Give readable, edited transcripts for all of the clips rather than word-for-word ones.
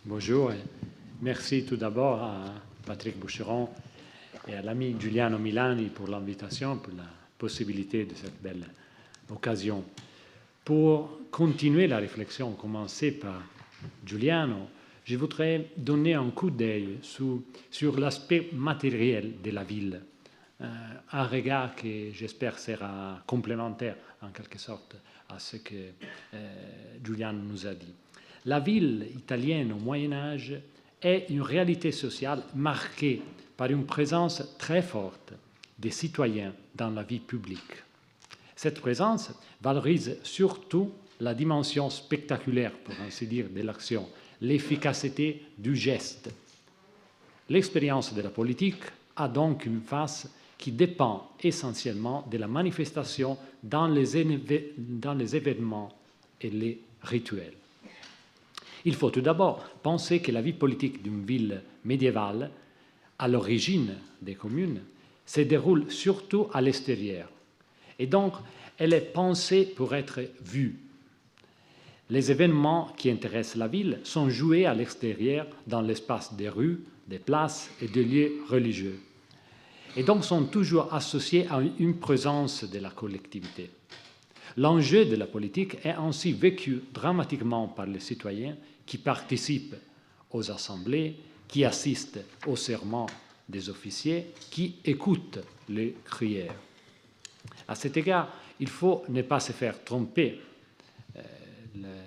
Bonjour et merci tout d'abord à Patrick Boucheron et à l'ami Giuliano Milani pour l'invitation, pour la possibilité de cette belle occasion. Pour continuer la réflexion commencée par Giuliano, je voudrais donner un coup d'œil sur l'aspect matériel de la ville, un regard qui j'espère sera complémentaire en quelque sorte à ce que Giuliano nous a dit. La ville italienne au Moyen-Âge est une réalité sociale marquée par une présence très forte des citoyens dans la vie publique. Cette présence valorise surtout la dimension spectaculaire, pour ainsi dire, de l'action, l'efficacité du geste. L'expérience de la politique a donc une face qui dépend essentiellement de la manifestation dans les événements et les rituels. Il faut tout d'abord penser que la vie politique d'une ville médiévale, à l'origine des communes, se déroule surtout à l'extérieur. Et donc, elle est pensée pour être vue. Les événements qui intéressent la ville sont joués à l'extérieur dans l'espace des rues, des places et des lieux religieux. Et donc sont toujours associés à une présence de la collectivité. L'enjeu de la politique est ainsi vécu dramatiquement par les citoyens qui participent aux assemblées, qui assistent au serment des officiers, qui écoutent les crieurs. À cet égard, il faut ne pas se faire tromper,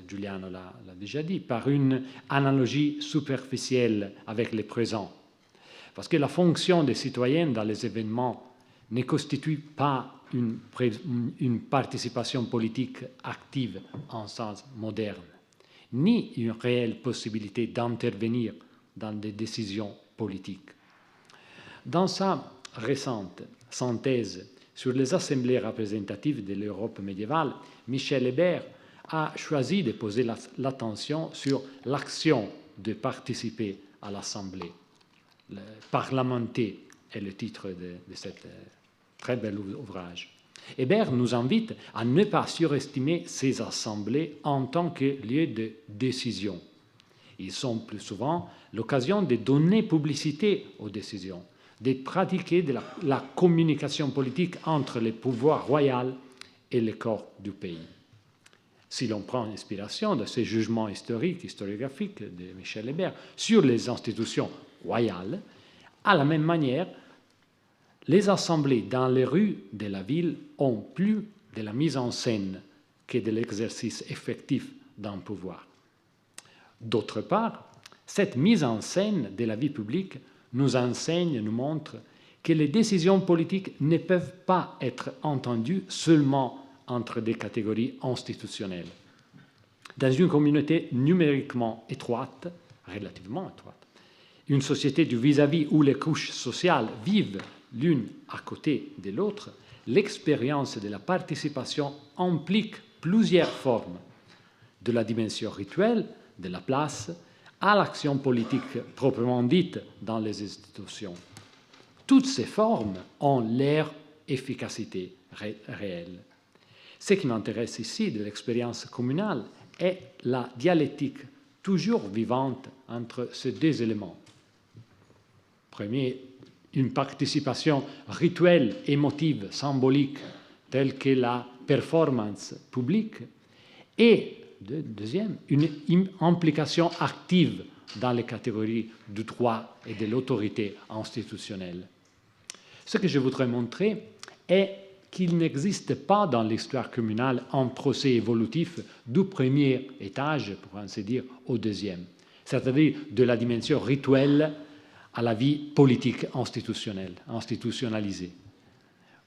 Giuliano l'a déjà dit, par une analogie superficielle avec les présents. Parce que la fonction des citoyens dans les événements ne constitue pas une participation politique active en sens moderne, ni une réelle possibilité d'intervenir dans des décisions politiques. Dans sa récente synthèse sur les assemblées représentatives de l'Europe médiévale, Michel Hébert a choisi de poser l'attention sur l'action de participer à l'Assemblée. Le parlementer est le titre de cet très bel ouvrage. Hébert nous invite à ne pas surestimer ces assemblées en tant que lieu de décision. Ils sont plus souvent l'occasion de donner publicité aux décisions, de pratiquer de la communication politique entre le pouvoir royal et le corps du pays. Si l'on prend inspiration de ces jugements historiographiques de Michel Hébert sur les institutions royales, à la même manière, les assemblées dans les rues de la ville ont plus de la mise en scène que de l'exercice effectif d'un pouvoir. D'autre part, cette mise en scène de la vie publique nous enseigne, nous montre que les décisions politiques ne peuvent pas être entendues seulement entre des catégories institutionnelles. Dans une communauté numériquement étroite, relativement étroite, une société du vis-à-vis où les couches sociales vivent l'une à côté de l'autre, l'expérience de la participation implique plusieurs formes, de la dimension rituelle de la place à l'action politique proprement dite dans les institutions. Toutes ces formes ont leur efficacité réelle. Ce qui m'intéresse ici de l'expérience communale est la dialectique toujours vivante entre ces deux éléments. Premier, une participation rituelle, émotive, symbolique, telle que la performance publique, et deuxième, une implication active dans les catégories du droit et de l'autorité institutionnelle. Ce que je voudrais montrer est qu'il n'existe pas dans l'histoire communale un procès évolutif du premier étage, pour ainsi dire, au deuxième, c'est-à-dire de la dimension rituelle à la vie politique institutionnelle, institutionnalisée.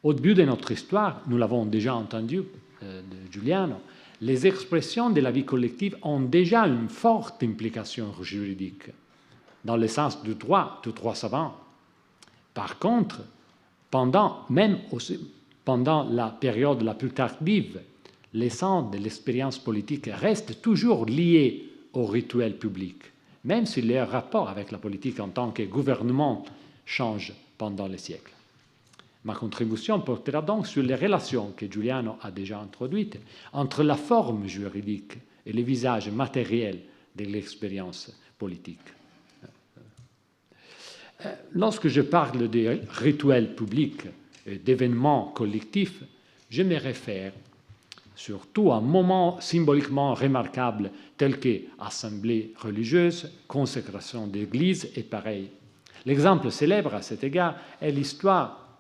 Au début de notre histoire, nous l'avons déjà entendu de Giuliano, les expressions de la vie collective ont déjà une forte implication juridique, dans le sens du droit savant. Par contre, pendant la période la plus tardive, l'essence de l'expérience politique reste toujours liée au rituel public, même si leur rapport avec la politique en tant que gouvernement change pendant les siècles. Ma contribution portera donc sur les relations que Giuliano a déjà introduites entre la forme juridique et le visage matériel de l'expérience politique. Lorsque je parle des rituels publics et d'événements collectifs, je me réfère surtout à un moment symboliquement remarquable tel que assemblée religieuse, consécration d'église et pareil. L'exemple célèbre à cet égard est l'histoire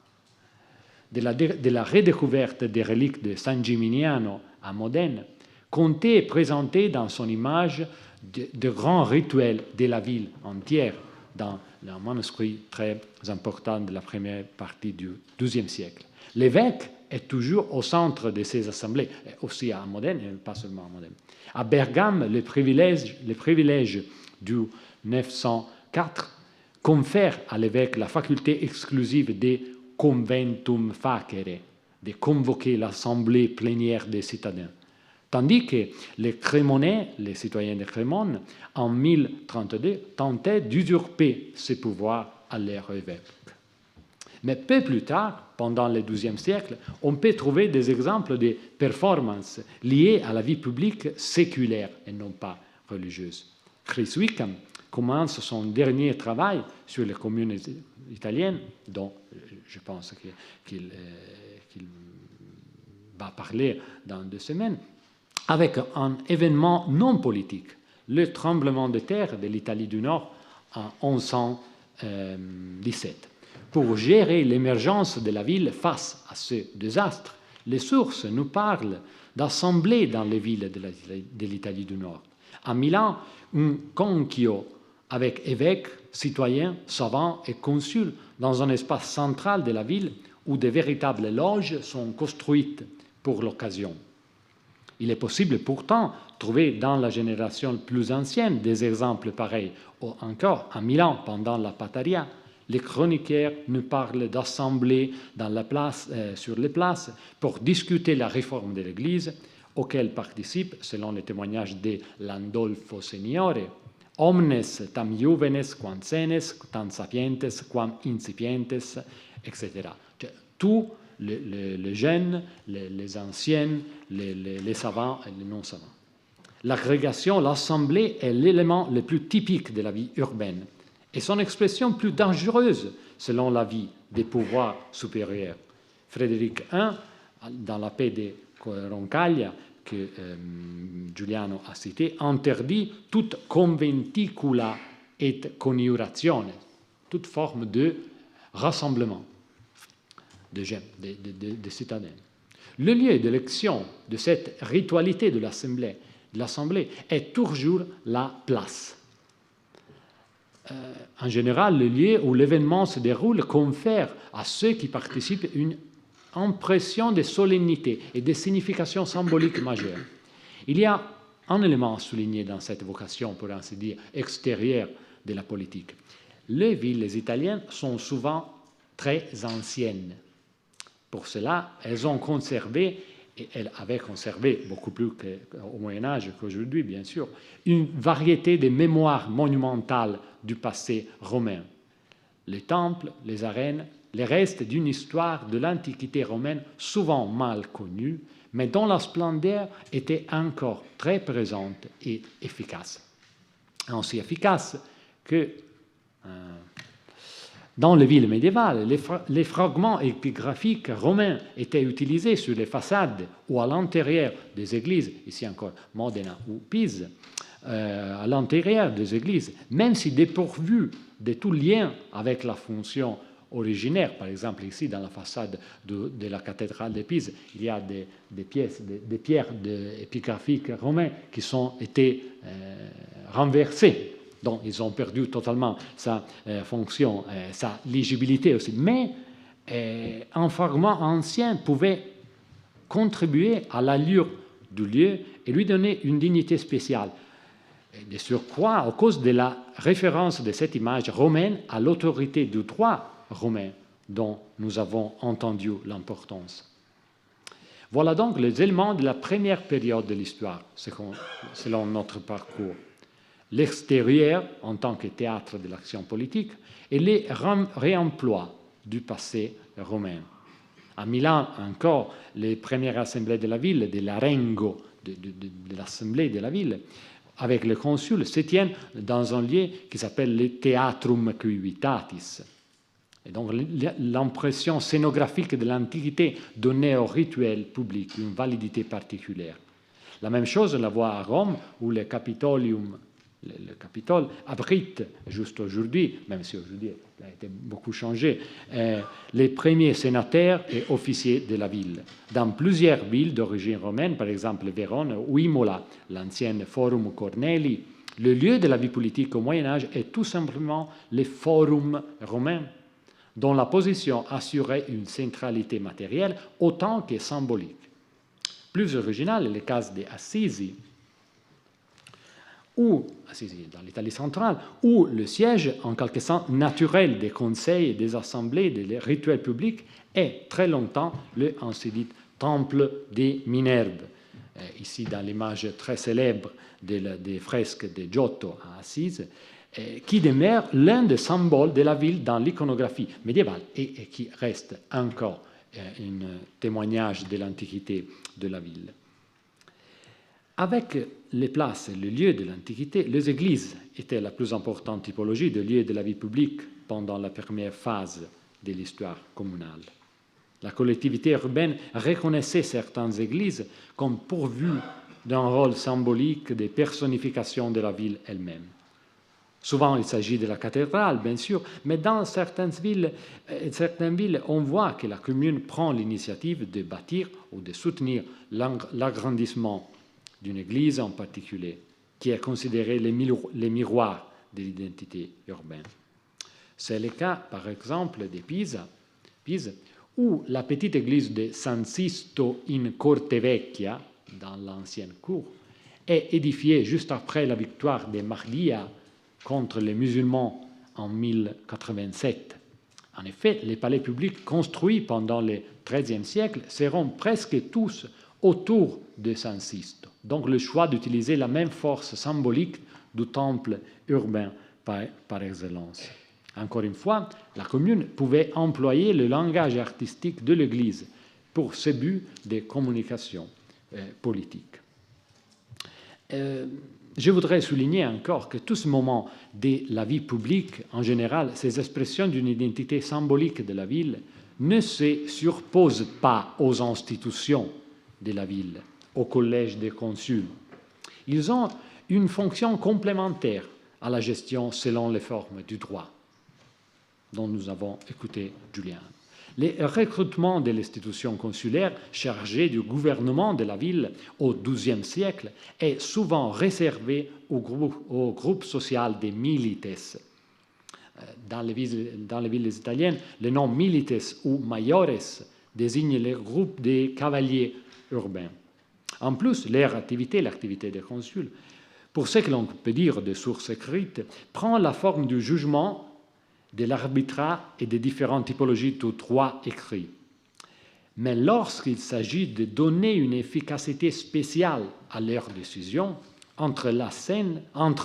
de la redécouverte des reliques de San Gimignano à Modène, contée et présentée dans son image de grands rituels de la ville entière dans un manuscrit très important de la première partie du XIIe siècle. L'évêque est toujours au centre de ces assemblées, aussi à Modène, et pas seulement à Modène. À Bergame, les privilèges du 904 confèrent à l'évêque la faculté exclusive de conventum facere, de convoquer l'assemblée plénière des citadins. Tandis que les Crémonais, les citoyens de Crémone, en 1032, tentaient d'usurper ces pouvoirs à leur évêque. Mais peu plus tard, pendant le XIIe siècle, on peut trouver des exemples de performances liées à la vie publique séculaire et non pas religieuse. Chris Wickham commence son dernier travail sur les communes italiennes, dont je pense qu'il va parler dans 2 semaines, avec un événement non politique, le tremblement de terre de l'Italie du Nord en 1117. Pour gérer l'émergence de la ville face à ce désastre, les sources nous parlent d'assemblées dans les villes de l'Italie du Nord. À Milan, un conchio avec évêques, citoyens, savants et consuls dans un espace central de la ville où de véritables loges sont construites pour l'occasion. Il est possible pourtant de trouver dans la génération plus ancienne des exemples pareils. Ou encore, à Milan, pendant la Pataria, les chroniqueurs nous parlent d'assemblées sur les places pour discuter la réforme de l'Église, auxquelles participent, selon les témoignages de Landolfo Seniore, omnes tam juvenes quam senes, tam sapientes quam incipientes, etc. Tous les jeunes, les anciens, les savants et les non-savants. L'agrégation, l'assemblée est l'élément le plus typique de la vie urbaine et son expression plus dangereuse selon l'avis des pouvoirs supérieurs. Frédéric I, dans la paix de Roncaglia, que Giuliano a cité, interdit toute conventicula et coniurazione, toute forme de rassemblement de citadins. Le lieu d'élection de cette ritualité de l'Assemblée est toujours la place. En général, le lieu où l'événement se déroule confère à ceux qui participent une impression de solennité et de signification symbolique majeure. Il y a un élément à souligner dans cette vocation, pour ainsi dire, extérieure de la politique. Les villes italiennes sont souvent très anciennes. Pour cela, elles ont conservé, et elles avaient conservé beaucoup plus qu'au Moyen-Âge qu'aujourd'hui, bien sûr, une variété de mémoires monumentales du passé romain. Les temples, les arènes, les restes d'une histoire de l'Antiquité romaine souvent mal connue, mais dont la splendeur était encore très présente et efficace. Aussi efficace que dans les villes médiévales, les fragments épigraphiques romains étaient utilisés sur les façades ou à l'intérieur des églises, ici encore Modena ou Pise, à l'intérieur des églises, même si dépourvus de tout lien avec la fonction originaire. Par exemple, ici, dans la façade de la cathédrale de Pise, il y a des pierres épigraphiques romaines qui ont été renversées. Donc, ils ont perdu totalement sa fonction, sa légibilité aussi. Mais un fragment ancien pouvait contribuer à l'allure du lieu et lui donner une dignité spéciale. Et de surcroît, à cause de la référence de cette image romaine à l'autorité du droit romain dont nous avons entendu l'importance. Voilà donc les éléments de la première période de l'histoire, selon notre parcours. L'extérieur en tant que théâtre de l'action politique et les réemplois du passé romain. À Milan, encore, les premières assemblées de la ville, de l'Arengo, de l'assemblée de la ville, avec le consul se tiennent dans un lieu qui s'appelle le Theatrum Ciuitatis. Et donc l'impression scénographique de l'Antiquité donnait au rituel public une validité particulière. La même chose, on la voit à Rome, où le Capitole abrite, juste aujourd'hui, même si aujourd'hui il a été beaucoup changé, les premiers sénateurs et officiers de la ville. Dans plusieurs villes d'origine romaine, par exemple Vérone ou Imola, l'ancienne Forum Corneli, le lieu de la vie politique au Moyen-Âge est tout simplement le Forum romain, dont la position assurait une centralité matérielle autant que symbolique. Plus original est le cas d'Assisi, dans l'Italie centrale, où le siège, en quelque sorte naturel des conseils, des assemblées, des rituels publics, est très longtemps le, ainsi dit, temple des Minerves. Ici, dans l'image très célèbre des fresques de Giotto à Assise, qui demeure l'un des symboles de la ville dans l'iconographie médiévale et qui reste encore un témoignage de l'antiquité de la ville. Avec les places et les lieux de l'Antiquité, les églises étaient la plus importante typologie de lieux de la vie publique pendant la première phase de l'histoire communale. La collectivité urbaine reconnaissait certaines églises comme pourvues d'un rôle symbolique de personnification de la ville elle-même. Souvent, il s'agit de la cathédrale, bien sûr, mais dans certaines villes, on voit que la commune prend l'initiative de bâtir ou de soutenir l'agrandissement d'une église en particulier, qui est considérée les miroirs de l'identité urbaine. C'est le cas, par exemple, de Pisa, où la petite église de San Sisto in Cortevecchia, dans l'ancienne cour, est édifiée juste après la victoire des Mahdia contre les musulmans en 1087. En effet, les palais publics construits pendant le XIIIe siècle seront presque tous autour de San Sisto. Donc le choix d'utiliser la même force symbolique du temple urbain par excellence. Encore une fois, la commune pouvait employer le langage artistique de l'Église pour ses buts de communication politique. Je voudrais souligner encore que tout ce moment de la vie publique, en général, ces expressions d'une identité symbolique de la ville ne se surposent pas aux institutions de la ville, au collège des consuls. Ils ont une fonction complémentaire à la gestion selon les formes du droit, dont nous avons écouté Julien. Le recrutement de l'institution consulaire chargée du gouvernement de la ville au XIIe siècle est souvent réservé au groupe social des milites. Dans les villes italiennes, le nom milites ou maiores désigne le groupe des cavaliers urbains. En plus, leur activité, l'activité des consuls, pour ce que l'on peut dire de sources écrites, prend la forme du jugement, de l'arbitrat et des différentes typologies de droit écrit. Mais lorsqu'il s'agit de donner une efficacité spéciale à leurs décisions, entre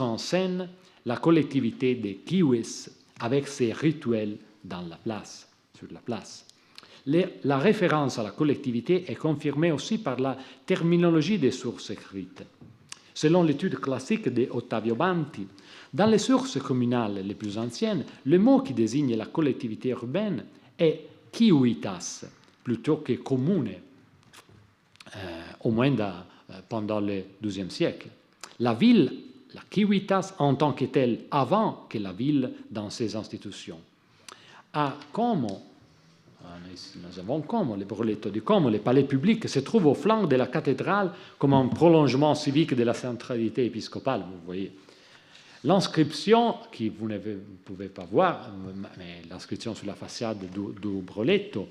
en scène la collectivité des kiwis avec ses rituels sur la place. La référence à la collectivité est confirmée aussi par la terminologie des sources écrites. Selon l'étude classique de Ottavio Banti, dans les sources communales les plus anciennes, le mot qui désigne la collectivité urbaine est civitas plutôt que comune, au moins pendant le XIIe siècle. La ville, la civitas en tant que telle, avant que la ville dans ses institutions. À Como, nous avons Como, le Broletto di Como, le palais public se trouve au flanc de la cathédrale comme un prolongement civique de la centralité épiscopale, vous voyez. L'inscription, que vous ne pouvez pas voir, mais l'inscription sur la façade du Broletto,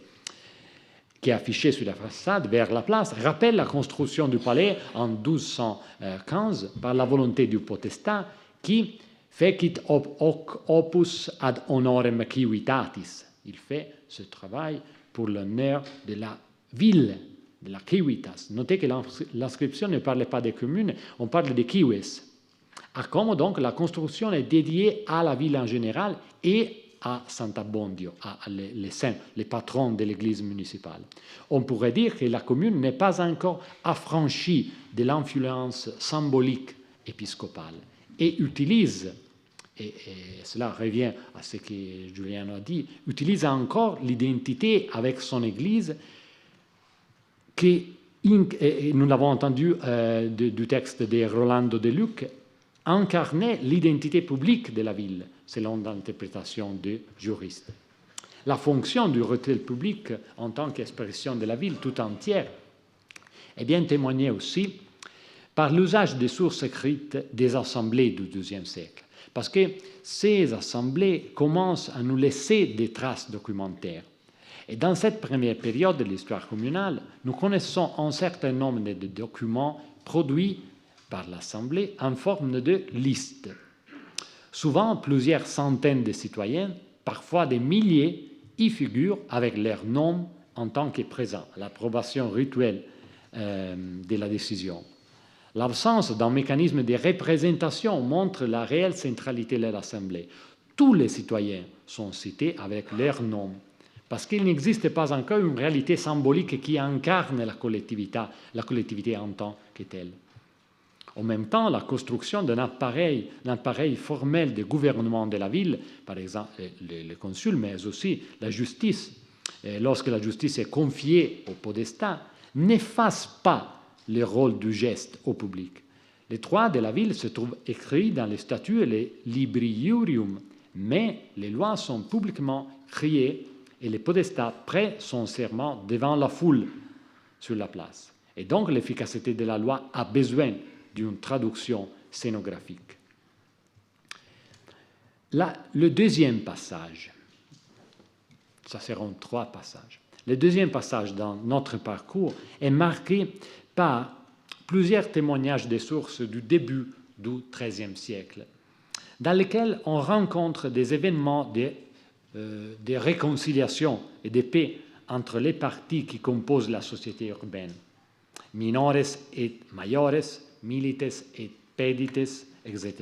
qui est affichée sur la façade vers la place, rappelle la construction du palais en 1215 par la volonté du potestat qui fecit hoc opus ad honorem civitatis. Il fait ce travail pour l'honneur de la ville, de la civitas. Notez que l'inscription ne parle pas des communes, on parle des cives. À Como, donc, la construction est dédiée à la ville en général et à Sant'Abbondio, les saints, les patrons de l'église municipale. On pourrait dire que la commune n'est pas encore affranchie de l'influence symbolique épiscopale et utilise, et cela revient à ce que Giuliano a dit, utilise encore l'identité avec son Église qui, et nous l'avons entendu du texte de Rolando de Luc, incarnait l'identité publique de la ville, selon l'interprétation des juristes. La fonction du retrait public en tant qu'expression de la ville tout entière est bien témoignée aussi par l'usage des sources écrites des assemblées du XIIe siècle, parce que ces assemblées commencent à nous laisser des traces documentaires. Et dans cette première période de l'histoire communale, nous connaissons un certain nombre de documents produits par l'Assemblée en forme de listes. Souvent, plusieurs centaines de citoyens, parfois des milliers, y figurent avec leur nom en tant que présents, l'approbation rituelle de la décision. L'absence d'un mécanisme de représentation montre la réelle centralité de l'Assemblée. Tous les citoyens sont cités avec leur nom, parce qu'il n'existe pas encore une réalité symbolique qui incarne la collectivité en tant que telle. En même temps, la construction d'un appareil formel de gouvernement de la ville, par exemple le consul, mais aussi la justice, lorsque la justice est confiée au podestat, n'efface pas le rôle du geste au public. Les droits de la ville se trouvent écrits dans les statuts et les libri iurium, mais les lois sont publiquement criées et les podestats prêtent son serment devant la foule sur la place. Et donc l'efficacité de la loi a besoin d'une traduction scénographique. Là, le deuxième passage, ça seront 3 passages. Le deuxième passage dans notre parcours est marqué par plusieurs témoignages des sources du début du XIIIe siècle, dans lesquels on rencontre des événements de réconciliation et de paix entre les parties qui composent la société urbaine, minores et maiores, milites et pedites, etc.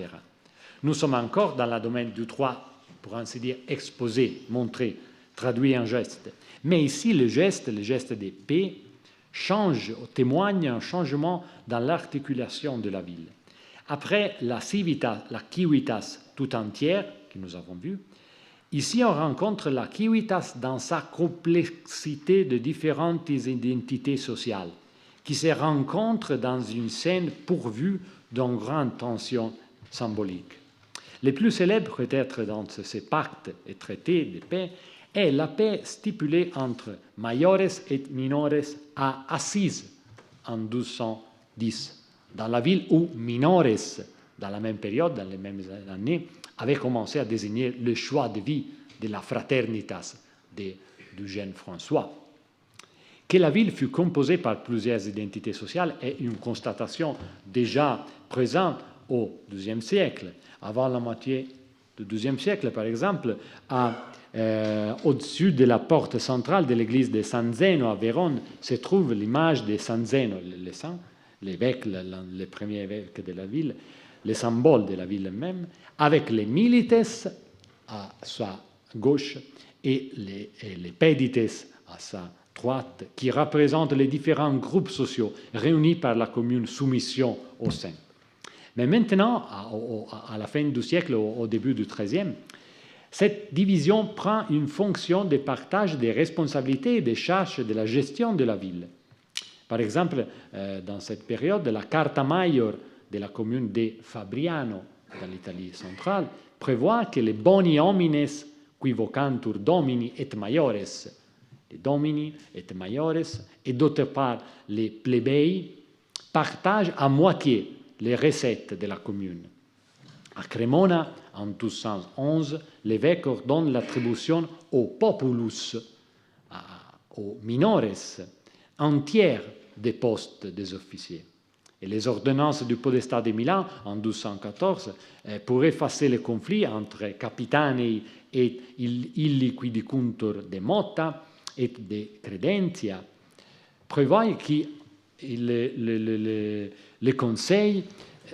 Nous sommes encore dans le domaine du droit, pour ainsi dire, exposé, montré, traduit en geste. Mais ici, le geste de paix, témoigne un changement dans l'articulation de la ville. Après la civitas, la civitas tout entière, que nous avons vue, ici on rencontre la civitas dans sa complexité de différentes identités sociales, qui se rencontrent dans une scène pourvue d'une grande tension symbolique. Le plus célèbre peut-être dans ces pactes et traités de paix est la paix stipulée entre maiores et minores à Assise en 1210, dans la ville où minores, dans la même période, dans les mêmes années, avaient commencé à désigner le choix de vie de la fraternitas du jeune François. Que la ville fut composée par plusieurs identités sociales est une constatation déjà présente au XIIe siècle. Avant la moitié du XIIe siècle, par exemple, au-dessus de la porte centrale de l'église de San Zeno à Vérone se trouve l'image de San Zeno, le saint, l'évêque, le premier évêque de la ville, le symbole de la ville même, avec les milites à sa gauche et les pedites à sa droite, qui représentent les différents groupes sociaux réunis par la commune soumission au saint. Mais maintenant, à la fin du siècle, au début du XIIIe, cette division prend une fonction de partage des responsabilités et des charges de la gestion de la ville. Par exemple, dans cette période, la Carta Maior de la commune de Fabriano, dans l'Italie centrale, prévoit que les boni homines qui vocantur domini et maiores, les domini et maiores, et d'autre part les plébéis, partagent à moitié les recettes de la commune. À Cremona, en 1211, l'évêque ordonne l'attribution au populus, aux minores, entière des postes des officiers. Et les ordonnances du podestat de Milan, en 1214, pour effacer le conflit entre capitanei et illi qui dicuntur de mota et de credentia, prévoient que le conseil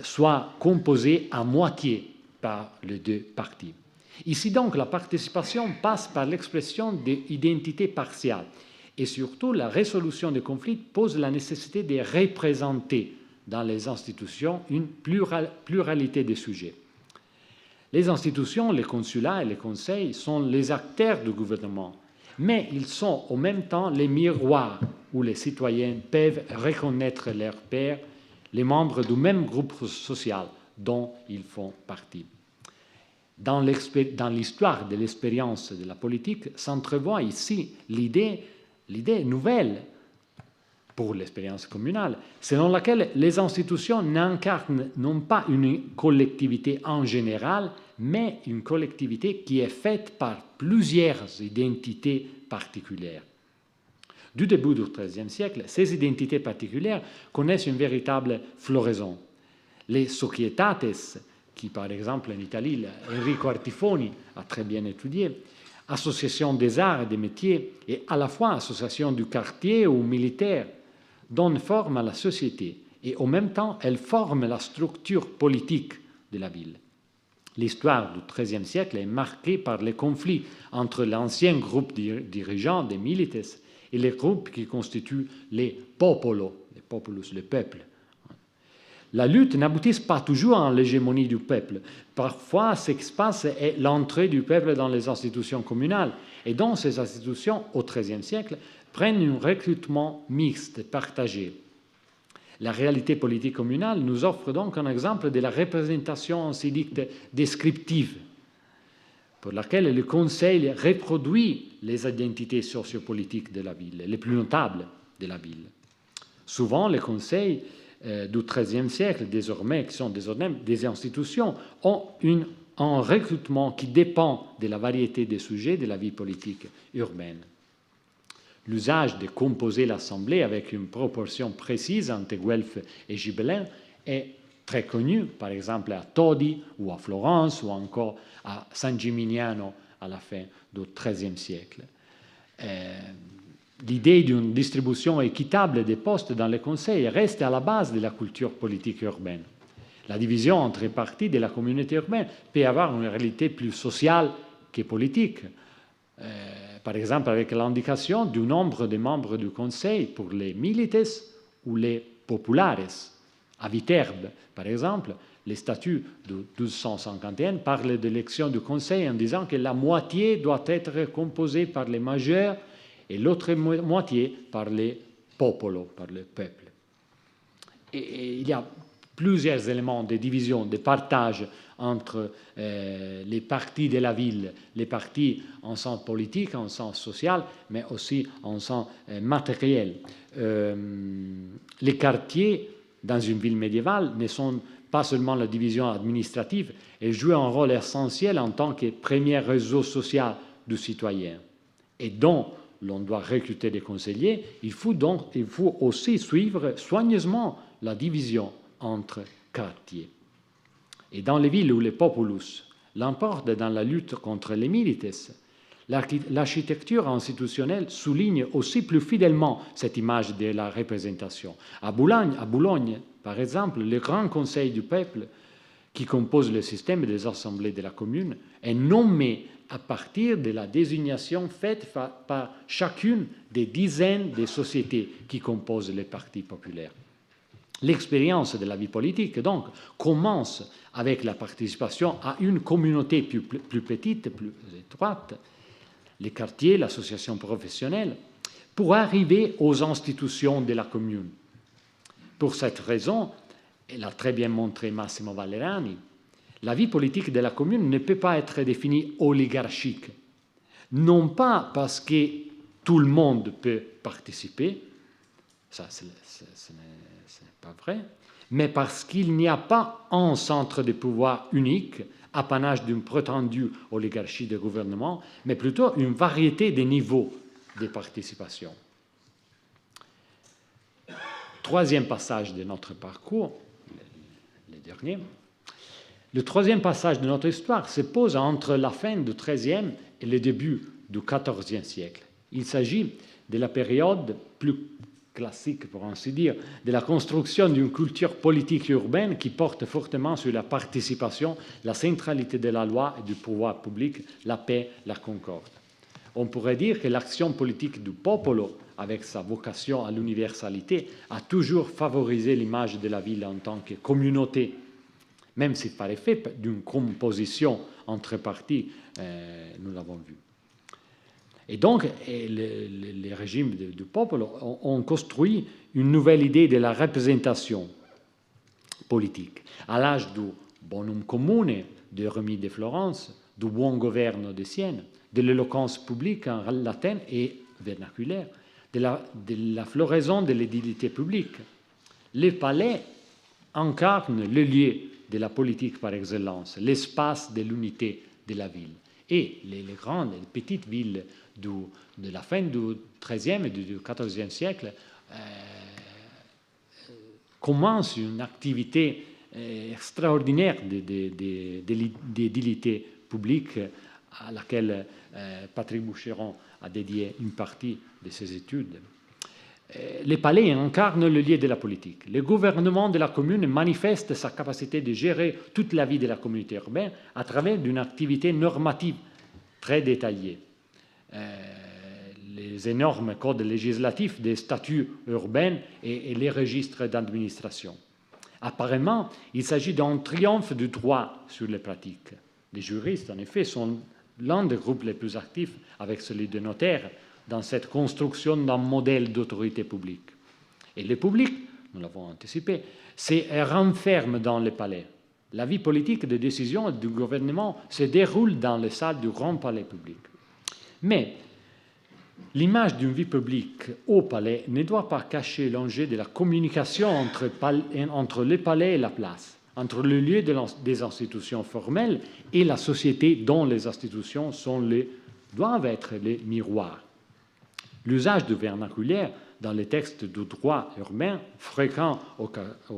soit composé à moitié par les deux parties. Ici donc, la participation passe par l'expression d'identité partielle et surtout la résolution des conflits pose la nécessité de représenter dans les institutions une pluralité de sujets. Les institutions, les consulats et les conseils sont les acteurs du gouvernement, mais ils sont en même temps les miroirs où les citoyens peuvent reconnaître leurs pairs, les membres du même groupe social dont ils font partie. Dans l'histoire de l'expérience de la politique s'entrevoit ici l'idée nouvelle pour l'expérience communale, selon laquelle les institutions n'incarnent non pas une collectivité en général, mais une collectivité qui est faite par plusieurs identités particulières. Du début du XIIIe siècle, ces identités particulières connaissent une véritable floraison. Les societates, qui par exemple en Italie, Enrico Artifoni a très bien étudié, association des arts et des métiers, et à la fois association du quartier ou militaire, donnent forme à la société et en même temps, elles forment la structure politique de la ville. L'histoire du XIIIe siècle est marquée par les conflits entre l'ancien groupe dirigeant des milites et les groupes qui constituent les popolo, les populus, le peuple. La lutte n'aboutit pas toujours à l'hégémonie du peuple. Parfois, ce qui se passe est l'entrée du peuple dans les institutions communales. Et dans ces institutions, au XIIIe siècle, prennent un recrutement mixte, partagé. La réalité politique communale nous offre donc un exemple de la représentation ainsi dite descriptive, pour laquelle le Conseil reproduit les identités sociopolitiques de la ville, les plus notables de la ville. Souvent, les conseils du XIIIe siècle, qui sont désormais des institutions, ont un recrutement qui dépend de la variété des sujets de la vie politique urbaine. L'usage de composer l'Assemblée avec une proportion précise entre Guelph et Gibelin est très connu, par exemple à Todi ou à Florence ou encore à San Gimignano à la fin du XIIIe siècle. L'idée d'une distribution équitable des postes dans les conseils reste à la base de la culture politique urbaine. La division entre les parties de la communauté urbaine peut avoir une réalité plus sociale que politique. Par exemple, avec l'indication du nombre de membres du conseil pour les milites ou les populares. À Viterbe, par exemple, les statuts de 1251 parlent de l'élection du conseil en disant que la moitié doit être composée par les majeurs et l'autre moitié par les popolos, par le peuple. Et il y a plusieurs éléments de division, de partage entre les partis de la ville, les partis en sens politique, en sens social, mais aussi en sens matériel. Les quartiers dans une ville médiévale ne sont pas seulement la division administrative, elles jouent un rôle essentiel en tant que premier réseau social du citoyen. Et dont l'on doit recruter des conseillers, il faut aussi suivre soigneusement la division entre quartiers. Et dans les villes où les populus l'emportent dans la lutte contre les milites, l'architecture institutionnelle souligne aussi plus fidèlement cette image de la représentation. À Boulogne, par exemple, le grand conseil du peuple, qui compose le système des assemblées de la commune, est nommé à partir de la désignation faite par chacune des dizaines de sociétés qui composent les partis populaires. L'expérience de la vie politique, donc, commence avec la participation à une communauté plus petite, plus étroite, les quartiers, l'association professionnelle, pour arriver aux institutions de la commune. Pour cette raison, et l'a très bien montré Massimo Vallerani, la vie politique de la commune ne peut pas être définie oligarchique. Non pas parce que tout le monde peut participer, ça ce n'est pas vrai, mais parce qu'il n'y a pas un centre de pouvoir unique, apanage d'une prétendue oligarchie de gouvernement, mais plutôt une variété de niveaux de participation. Troisième passage de notre parcours, le dernier. Le troisième passage de notre histoire se pose entre la fin du XIIIe et le début du XIVe siècle. Il s'agit de la période plus classique, pour ainsi dire, de la construction d'une culture politique urbaine qui porte fortement sur la participation, la centralité de la loi et du pouvoir public, la paix, la concorde. On pourrait dire que l'action politique du popolo, avec sa vocation à l'universalité, a toujours favorisé l'image de la ville en tant que communauté, même si par effet d'une composition entre parties, nous l'avons vu. Et donc, les régimes du peuple ont construit une nouvelle idée de la représentation politique. À l'âge du bonum comune de Rémy de Florence, du buon governo de Sienne, de l'éloquence publique en latin et vernaculaire, de la floraison de l'édilité publique. Les palais incarnent le lieu de la politique par excellence, l'espace de l'unité de la ville. Et les grandes et petites villes de la fin du XIIIe et du XIVe siècle commencent une activité extraordinaire d'édilité publique à laquelle Patrick Boucheron a dédié une partie de ses études. Les palais incarnent le lieu de la politique. Le gouvernement de la commune manifeste sa capacité de gérer toute la vie de la communauté urbaine à travers une activité normative très détaillée. Les énormes codes législatifs des statuts urbains et les registres d'administration. Apparemment, il s'agit d'un triomphe du droit sur les pratiques. Les juristes, en effet, sont l'un des groupes les plus actifs, avec celui des notaires, dans cette construction d'un modèle d'autorité publique. Et le public, nous l'avons anticipé, se renferme dans les palais. La vie politique de décision du gouvernement se déroule dans les salles du grand palais public. Mais l'image d'une vie publique au palais ne doit pas cacher l'enjeu de la communication entre les palais et la place, entre le lieu des institutions formelles et la société dont les institutions doivent être les miroirs. L'usage du vernaculaire dans les textes du droit urbain, fréquent au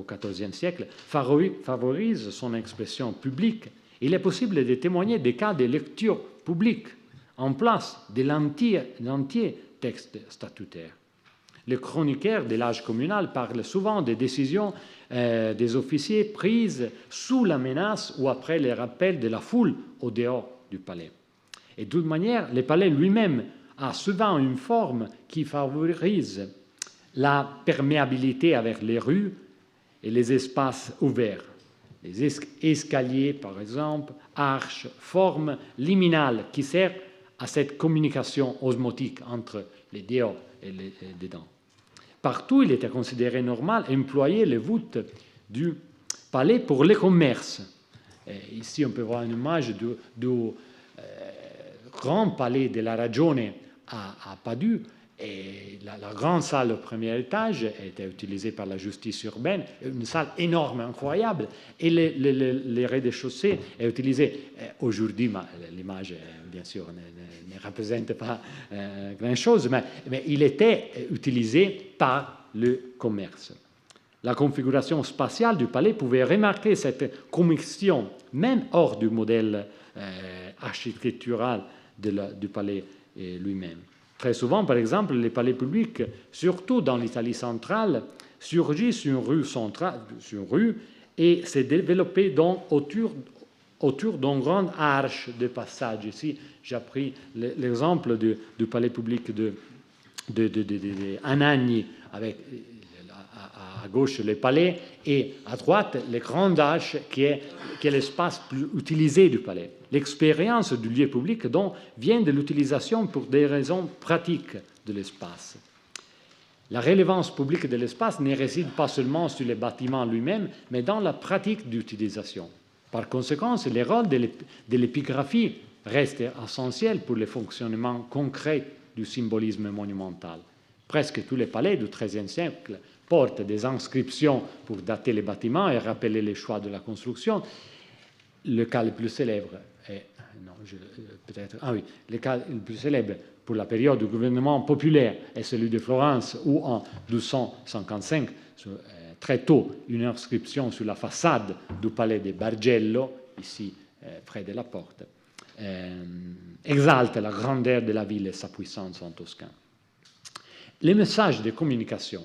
XIVe siècle, favorise son expression publique. Il est possible de témoigner des cas de lecture publique en place de l'entier texte statutaire. Les chroniqueurs de l'âge communal parlent souvent des décisions des officiers prises sous la menace ou après les rappels de la foule au dehors du palais. Et de toute manière, le palais lui-même a souvent une forme qui favorise la perméabilité avec les rues et les espaces ouverts. Les escaliers, par exemple, arches, formes liminales qui servent à cette communication osmotique entre les dehors et les dedans. Partout, il était considéré normal d'employer les voûtes du palais pour les commerces. Et ici, on peut voir une image du grand palais de la Ragione à Padoue. Et la grande salle au premier étage était utilisée par la justice urbaine, une salle énorme, incroyable. Et les rez-de-chaussée est utilisé. Aujourd'hui, l'image, bien sûr, ne représente pas grand-chose, mais il était utilisé par le commerce. La configuration spatiale du palais pouvait remarquer cette commission, même hors du modèle architectural du palais lui-même. Très souvent, par exemple, les palais publics, surtout dans l'Italie centrale, surgissent sur une rue et se développent autour d'une grande arche de passage. Ici, j'ai pris l'exemple du palais public de Anagni, avec à gauche le palais et à droite les grandes arches qui est l'espace plus utilisé du palais. L'expérience du lieu public donc vient de l'utilisation pour des raisons pratiques de l'espace. La relevance publique de l'espace ne réside pas seulement sur le bâtiment lui-même, mais dans la pratique d'utilisation. Par conséquent, le rôle de l'épigraphie reste essentiel pour le fonctionnement concret du symbolisme monumental. Presque tous les palais du XIIIe siècle portent des inscriptions pour dater les bâtiments et rappeler les choix de la construction. Le cas le plus célèbre le cas le plus célèbre pour la période du gouvernement populaire est celui de Florence, où en 1255, très tôt, une inscription sur la façade du palais de Bargello, ici près de la porte, exalte la grandeur de la ville et sa puissance en Toscane. Les messages de communication.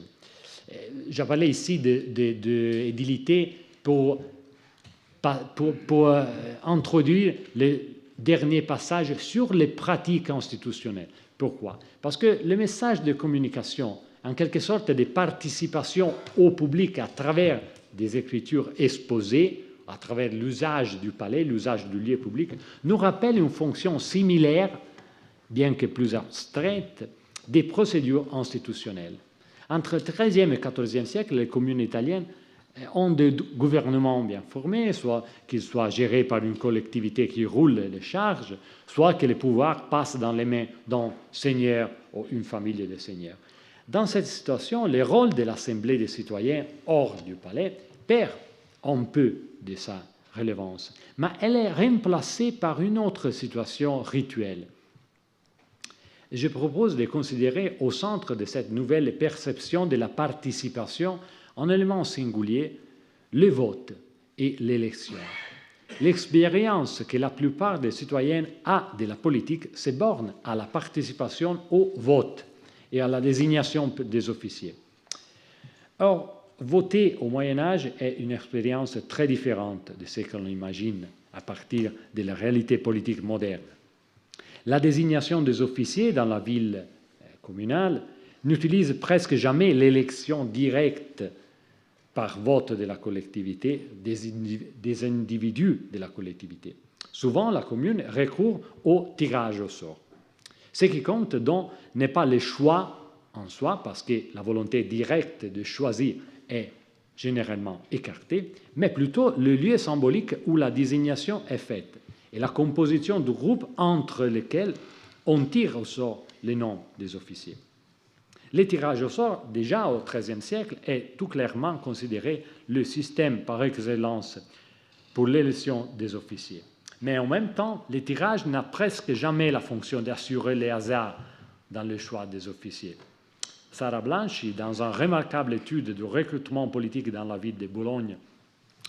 J'ai parlé ici d'édilité pour introduire dernier passage sur les pratiques institutionnelles. Pourquoi? Parce que le message de communication, en quelque sorte de participation au public à travers des écritures exposées, à travers l'usage du palais, l'usage du lieu public, nous rappelle une fonction similaire, bien que plus abstraite, des procédures institutionnelles. Entre le XIIIe et XIVe siècle, les communes italiennes ont des gouvernements bien formés, soit qu'ils soient gérés par une collectivité qui roule les charges, soit que les pouvoirs passent dans les mains d'un seigneur ou une famille de seigneurs. Dans cette situation, le rôle de l'Assemblée des citoyens hors du palais perd un peu de sa relevance, mais elle est remplacée par une autre situation rituelle. Je propose de considérer au centre de cette nouvelle perception de la participation un élément singulier, le vote et l'élection. L'expérience que la plupart des citoyens ont de la politique se borne à la participation au vote et à la désignation des officiers. Or, voter au Moyen-Âge est une expérience très différente de ce que l'on imagine à partir de la réalité politique moderne. La désignation des officiers dans la ville communale n'utilise presque jamais l'élection directe par vote de la collectivité, des individus de la collectivité. Souvent, la commune recourt au tirage au sort. Ce qui compte donc n'est pas le choix en soi, parce que la volonté directe de choisir est généralement écartée, mais plutôt le lieu symbolique où la désignation est faite et la composition du groupe entre lesquels on tire au sort les noms des officiers. Le tirage au sort, déjà au XIIIe siècle, est tout clairement considéré le système par excellence pour l'élection des officiers. Mais en même temps, le tirage n'a presque jamais la fonction d'assurer les hasards dans le choix des officiers. Sarah Blanchi, dans une remarquable étude du recrutement politique dans la ville de Bologne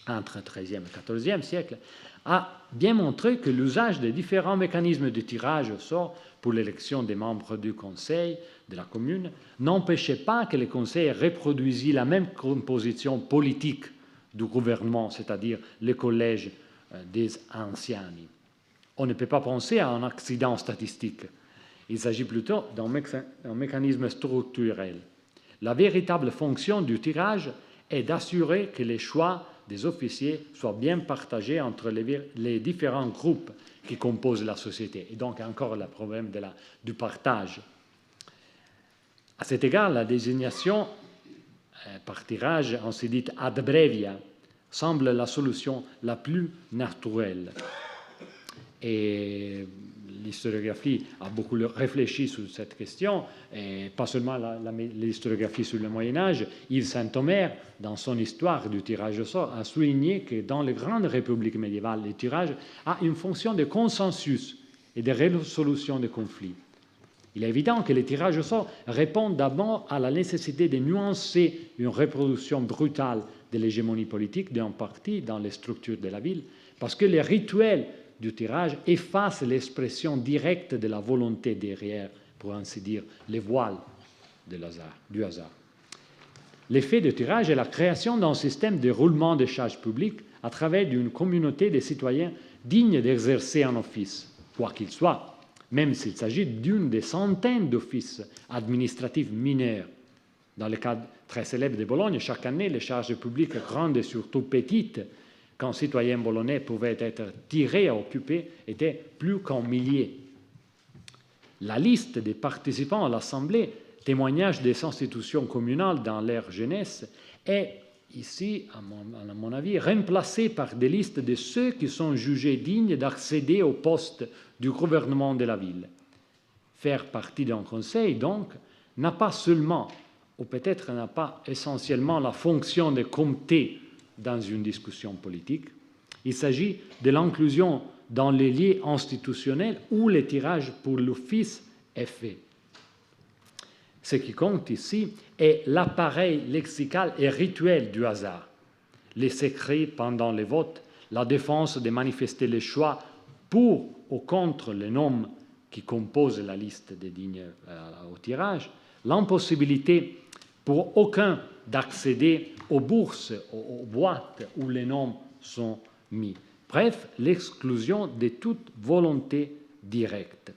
entre XIIIe et XIVe siècle, a bien montré que l'usage des différents mécanismes de tirage au sort pour l'élection des membres du conseil de la commune n'empêchait pas que le conseil reproduisît la même composition politique du gouvernement, c'est-à-dire le collège des anciani. On ne peut pas penser à un accident statistique. Il s'agit plutôt d'un mécanisme structurel. La véritable fonction du tirage est d'assurer que les choix des officiers soient bien partagés entre les différents groupes qui composent la société. Et donc encore le problème du partage. À cet égard, la désignation par tirage, ainsi dite ad brevia, semble la solution la plus naturelle. Et l'historiographie a beaucoup réfléchi sur cette question, et pas seulement l'historiographie sur le Moyen-Âge. Yves Saint-Omer, dans son histoire du tirage au sort, a souligné que dans les grandes républiques médiévales, le tirage a une fonction de consensus et de résolution des conflits. Il est évident que le tirage au sort répond d'abord à la nécessité de nuancer une reproduction brutale de l'hégémonie politique d'un parti dans les structures de la ville, parce que les rituels du tirage efface l'expression directe de la volonté derrière, pour ainsi dire, les voiles du hasard. L'effet du tirage est la création d'un système de roulement des charges publiques à travers une communauté de citoyens dignes d'exercer un office, quoi qu'il soit, même s'il s'agit d'une des centaines d'offices administratifs mineurs. Dans le cas très célèbre de Bologne, chaque année, les charges publiques grandes et surtout petites, qu'un citoyen bolonais pouvait être tiré à occuper, était plus qu'un millier. La liste des participants à l'Assemblée, témoignage des institutions communales dans leur jeunesse, est ici, à mon avis, remplacée par des listes de ceux qui sont jugés dignes d'accéder au poste du gouvernement de la ville. Faire partie d'un conseil, donc, n'a pas seulement, ou peut-être n'a pas essentiellement la fonction de compter dans une discussion politique. Il s'agit de l'inclusion dans les lieux institutionnels où le tirage pour l'office est fait. Ce qui compte ici est l'appareil lexical et rituel du hasard, les secrets pendant les votes, la défense de manifester les choix pour ou contre les noms qui composent la liste des dignes au tirage, l'impossibilité pour aucun d'accéder aux bourses, aux boîtes où les noms sont mis. Bref, l'exclusion de toute volonté directe.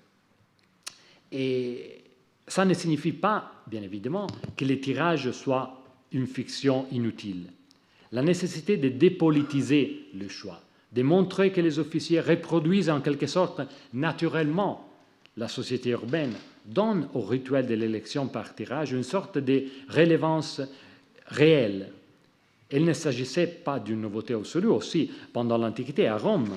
Et ça ne signifie pas, bien évidemment, que les tirages soient une fiction inutile. La nécessité de dépolitiser le choix, de montrer que les officiers reproduisent en quelque sorte naturellement la société urbaine, donne au rituel de l'élection par tirage une sorte de relevance réelle. Il ne s'agissait pas d'une nouveauté absolue aussi. Pendant l'Antiquité, à Rome,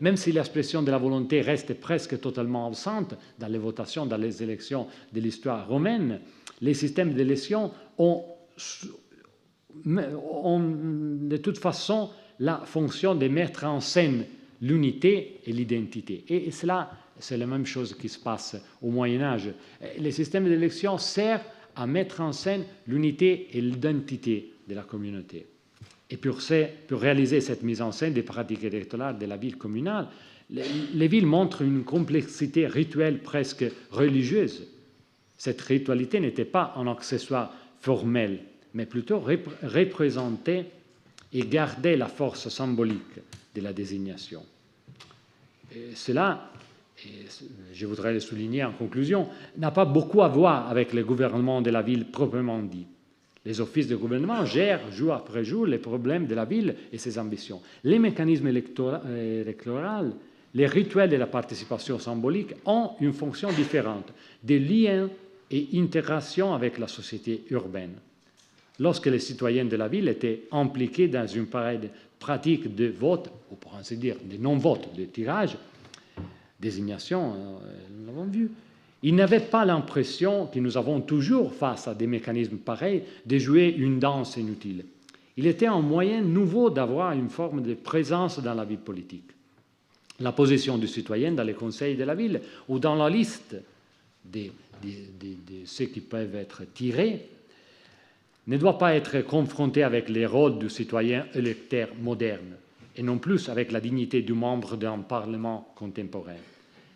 même si l'expression de la volonté reste presque totalement absente dans les votations, dans les élections de l'histoire romaine, les systèmes d'élection ont de toute façon la fonction de mettre en scène l'unité et l'identité. Et cela, c'est la même chose qui se passe au Moyen-Âge. Les systèmes d'élection servent à mettre en scène l'unité et l'identité de la communauté. Et pour réaliser cette mise en scène des pratiques électorales de la ville communale, les villes montrent une complexité rituelle presque religieuse. Cette ritualité n'était pas un accessoire formel, mais plutôt représentait et gardait la force symbolique de la désignation. Et cela, et je voudrais le souligner en conclusion, n'a pas beaucoup à voir avec le gouvernement de la ville proprement dit. Les offices de gouvernement gèrent jour après jour les problèmes de la ville et ses ambitions. Les mécanismes électoraux, les rituels de la participation symbolique ont une fonction différente, des liens et interactions avec la société urbaine. Lorsque les citoyens de la ville étaient impliqués dans une pareille pratique de vote, ou pour ainsi dire de non-vote, de tirage, désignation, nous l'avons vu, ils n'avaient pas l'impression que nous avons toujours, face à des mécanismes pareils, de jouer une danse inutile. Il était un moyen nouveau d'avoir une forme de présence dans la vie politique. La position du citoyen dans les conseils de la ville ou dans la liste de ceux qui peuvent être tirés ne doit pas être confrontée avec les rôles du citoyen électeur moderne et non plus avec la dignité du membre d'un parlement contemporain.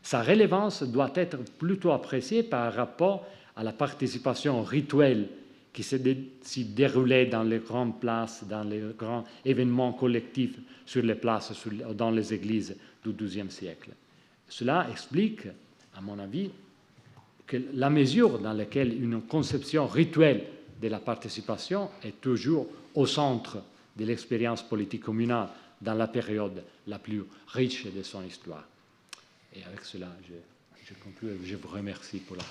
Sa relevance doit être plutôt appréciée par rapport à la participation rituelle qui s'y déroulait dans les grandes places, dans les grands événements collectifs sur les places, dans les églises du XIIe siècle. Cela explique, à mon avis, que la mesure dans laquelle une conception rituelle de la participation est toujours au centre de l'expérience politique communale dans la période la plus riche de son histoire. Et avec cela, je conclue et je vous remercie pour la